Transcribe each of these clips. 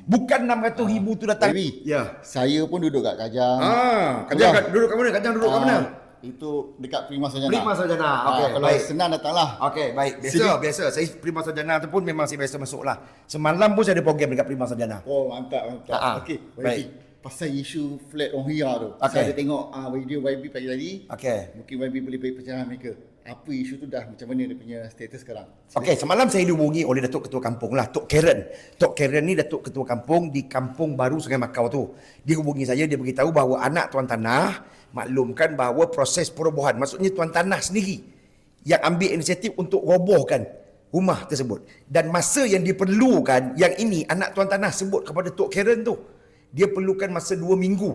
Bukan 600,000 tu datang. Baby, Ya. saya pun duduk kat Kajang. Kajang duduk kat mana? Kajang duduk kat mana? Itu dekat Prima Sarjana. Prima Sarjana. Okey, Kalau baik. senang datanglah. Okey, baik. Biasa. Saya Prima Sarjana tu pun memang saya biasa masuk lah. Semalam pun saya ada program dekat Prima Sarjana. Oh, mantap. Okey, baik. Pasal isu flat orang Hira tu. Okey. Saya ada tengok video YB pagi tadi. Okey. Mungkin YB boleh bagi pencerahan mereka. Apa isu tu dah macam mana dia punya status sekarang? Okey, semalam saya dihubungi oleh Datuk Ketua Kampung lah, Tok Karen. Tok Karen ni Datuk Ketua Kampung di Kampung Baru Sungai Makau tu. Dia hubungi saya, dia beritahu bahawa anak tuan tanah maklumkan bahawa proses perobohan, maksudnya tuan tanah sendiri yang ambil inisiatif untuk robohkan rumah tersebut. Dan masa yang diperlukan, yang ini anak tuan tanah sebut kepada Tok Karen tu, dia perlukan masa 2 minggu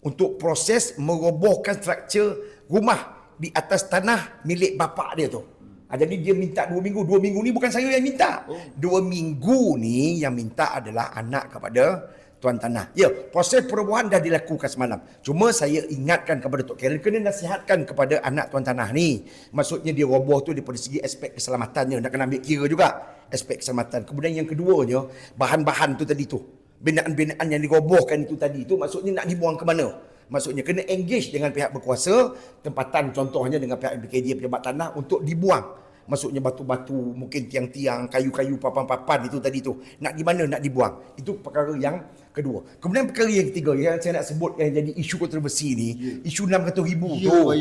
untuk proses merobohkan struktur rumah di atas tanah milik bapak dia tu. Jadi dia minta 2 minggu. 2 minggu ni bukan saya yang minta. 2 minggu ni yang minta adalah anak kepada tuan tanah. Ya, proses perobohan dah dilakukan semalam. Cuma saya ingatkan kepada Tok Karen, kena nasihatkan kepada anak tuan tanah ni. Maksudnya dia roboh tu daripada segi aspek keselamatannya. Nak kena ambil kira juga aspek keselamatan. Kemudian yang keduanya, bahan-bahan tu tadi tu. Binaan-binaan yang dirobohkan itu tadi tu maksudnya nak dibuang ke mana? Maksudnya kena engage dengan pihak berkuasa, tempatan contohnya dengan pihak BKJ pejabat tanah untuk dibuang. Maksudnya batu-batu, mungkin tiang-tiang, kayu-kayu, papan-papan itu tadi tu. Nak di mana nak dibuang. Itu perkara yang kedua. Kemudian perkara yang ketiga yang saya nak sebut yang jadi isu kontroversi ni, isu 600,000 tu.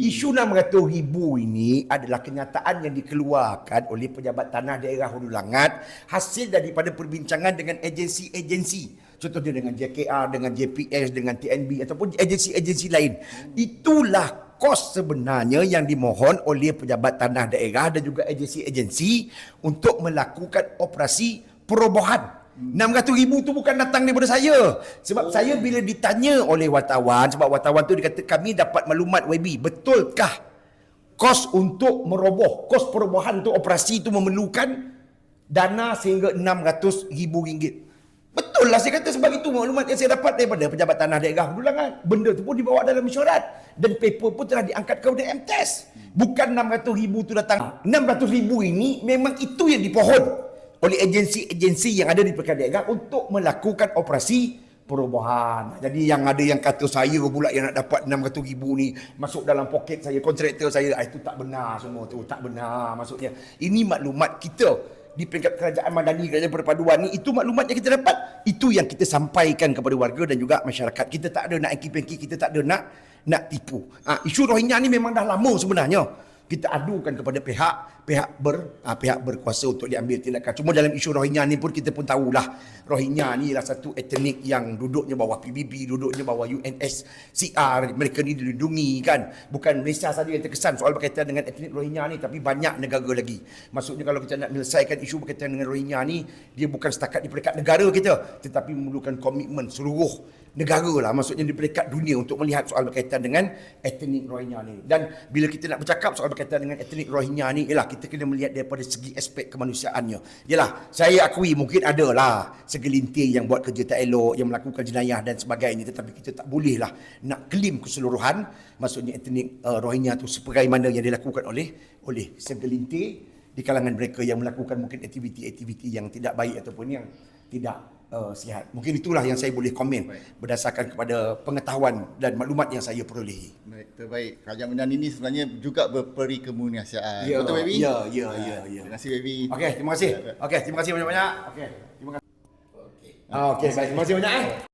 Isu 600,000 ini adalah kenyataan yang dikeluarkan oleh pejabat tanah daerah Hulu Langat hasil daripada perbincangan dengan agensi-agensi. Contohnya dengan JKR, dengan JPS, dengan TNB ataupun agensi-agensi lain. Itulah kos sebenarnya yang dimohon oleh pejabat tanah daerah dan juga agensi-agensi untuk melakukan operasi perobohan. 600,000 tu bukan datang daripada saya. Sebab saya bila ditanya oleh wartawan, sebab wartawan tu dia kata kami dapat maklumat YB, betulkah kos untuk meroboh, kos perobohan untuk operasi itu memerlukan dana sehingga RM600,000? Betul lah saya kata, sebab itu maklumat yang saya dapat daripada pejabat tanah daerah Hulu Langat. Benda tu pun dibawa dalam mesyuarat dan paper pun telah diangkat kepada MTES. Bukan 600,000 tu datang. 600,000 ini memang itu yang dipohon oleh agensi-agensi yang ada di pelbagai daerah untuk melakukan operasi perobohan. Jadi yang ada yang kata saya pula yang nak dapat 600,000 ni masuk dalam poket saya, kontraktor saya, itu tak benar semua tu, tak benar. Maksudnya ini maklumat kita di peringkat kerajaan madani, kerajaan perpaduan ni, itu maklumat yang kita dapat, itu yang kita sampaikan kepada warga dan juga masyarakat. Kita tak ada nak engki-pengki, kita tak ada nak tipu. Isu Rohingya ni memang dah lama sebenarnya. Kita adukan kepada pihak berkuasa untuk diambil tindakan. Cuma dalam isu Rohingya ni pun kita pun tahulah, Rohingya ni lah satu etnik yang duduknya bawah PBB, duduknya bawah UNSCR. Mereka ni dilindungi kan. Bukan Malaysia saja yang terkesan soal berkaitan dengan etnik Rohingya ni, tapi banyak negara lagi. Maksudnya kalau kita nak menyelesaikan isu berkaitan dengan Rohingya ni, dia bukan setakat di peringkat negara kita, tetapi memerlukan komitmen seluruh negara lah, maksudnya di peringkat dunia untuk melihat soal berkaitan dengan etnik Rohingya ni. Dan bila kita nak bercakap soal berkaitan dengan etnik Rohingya ni, ialah kita kena melihat daripada segi aspek kemanusiaannya. Yalah, saya akui mungkin ada lah segelintir yang buat kerja tak elok, yang melakukan jenayah dan sebagainya, tetapi kita tak boleh lah nak claim keseluruhan, maksudnya etnik Rohingya tu sebagaimana yang dilakukan oleh segelintir di kalangan mereka yang melakukan mungkin aktiviti-aktiviti yang tidak baik ataupun yang tidak sihat. Mungkin itulah yang saya boleh komen berdasarkan kepada pengetahuan dan maklumat yang saya perolehi. Baik, terbaik. Kerajaan Madani ini sebenarnya juga berperi kemanusiaan. Ya, betul, baby? Ya. Terima kasih, baby. Okey, terima kasih. Okey, terima kasih banyak-banyak. Okey, terima kasih. Okey, baik. Terima kasih banyak.